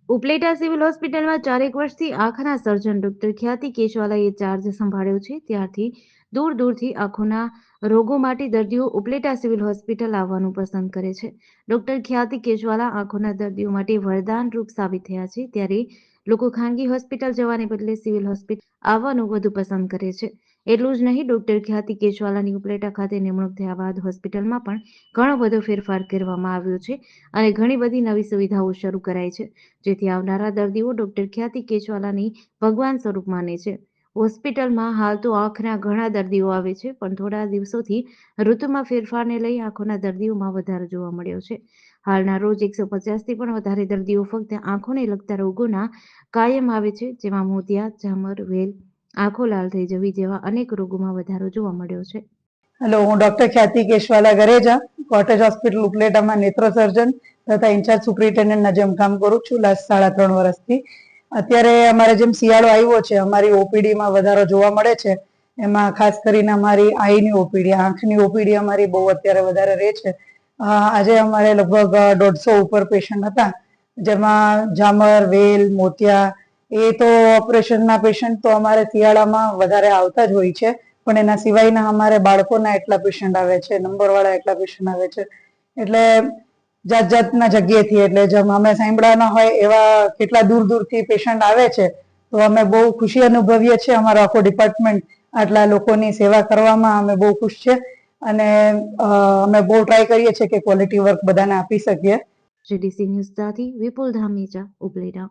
Upleta civil હોસ્પિટલમાં 4 વર્ષથી આંખના સર્જન ડોક્ટર ખ્યાતિ કેશવાલાએ ચાર્જ સંભાળ્યો છે. ત્યારથી દૂર દૂરથી આંખોના રોગો માટે દર્દીઓ ઉપલેટા સિવિલ હોસ્પિટલ આવવાનું પસંદ કરે છે. ડોક્ટર ખ્યાતિ કેશવાલા આંખોના દર્દીઓ માટે વરદાન રૂપ સાબિત થયા છે. ત્યારે લોકો ખાનગી હોસ્પિટલ જવાને બદલે સિવિલ હોસ્પિટલ આવવાનું વધુ પસંદ કરે છે. એટલું જ નહીં, ડોક્ટર ખ્યાતિ કેશવાલાની ઉપલેટા ખાતે નિમણૂક થયા બાદ હોસ્પિટલમાં પણ ઘણો બધો ફેરફાર કરવામાં આવ્યો છે અને ઘણી બધી નવી સુવિધાઓ શરૂ કરાઈ છે, જેથી આવનારા દર્દીઓ ડોક્ટર ખ્યાતિ કેશવાલાની ભગવાન સ્વરૂપ માને છે. હોસ્પિટલમાં હાલ તો આંખના ઘણા દર્દીઓ આવે છે, પણ થોડા દિવસોથી ઋતુમાં ફેરફારને લઈ આંખોના દર્દીઓમાં વધારો જોવા મળ્યો છે. હાલના રોજ 150થી પણ વધારે દર્દીઓ ફક્ત આંખોને લગતા રોગોના કાયમ આવે છે, જેમાં મોતિયા, ઝામર, વેલ, આંખો લાલ થઈ જવી જેવા અનેક રોગોમાં વધારો જોવા મળ્યો છે. હેલો, હું ડોક્ટર ખ્યાતિ કેશવાલા ગરેજા, કોટેજ હોસ્પિટલ ઉપલેટામાં નેત્ર સર્જન તથા ઇન્ચાર્જ સુપ્રિન્ટેન્ડન્ટના જેમ કામ કરું છું લાસ્ટ 3.5 વર્ષથી. અત્યારે અમારે જેમ શિયાળો આવ્યો છે, અમારી ઓપીડીમાં વધારો જોવા મળે છે. એમાં ખાસ કરીને અમારી આઈની ઓપીડી, આંખની ઓપીડી અમારી બહુ અત્યારે વધારે રહે છે. આજે અમારે લગભગ 150 ઉપર પેશન્ટ હતા, જેમાં ઝામર, વેલ, મોતિયા, એ તો ઓપરેશનના પેશન્ટ તો અમારે શિયાળામાં વધારે આવતા જ હોય છે. પણ એના સિવાયના અમારે બાળકોના એટલા પેશન્ટ આવે છે, નંબરવાળા એટલા પેશન્ટ આવે છે. એટલે જાત જાતના જગ્યાએથી, એટલે જેમ અમે સાંભળ્યા હોય એવા કેટલા દૂર દૂરથી પેશન્ટ આવે છે. તો અમે બહુ ખુશી અનુભવીએ છીએ. અમારો આખો ડિપાર્ટમેન્ટ આટલા લોકોની સેવા કરવામાં અમે બહુ ખુશ છે અને અમે બહુ ટ્રાય કરીએ છીએ કે ક્વોલિટી વર્ક બધાને આપી શકીએ. GDC ન્યૂઝ સાથે વિપુલ ધામેચા, ઉપલેટા.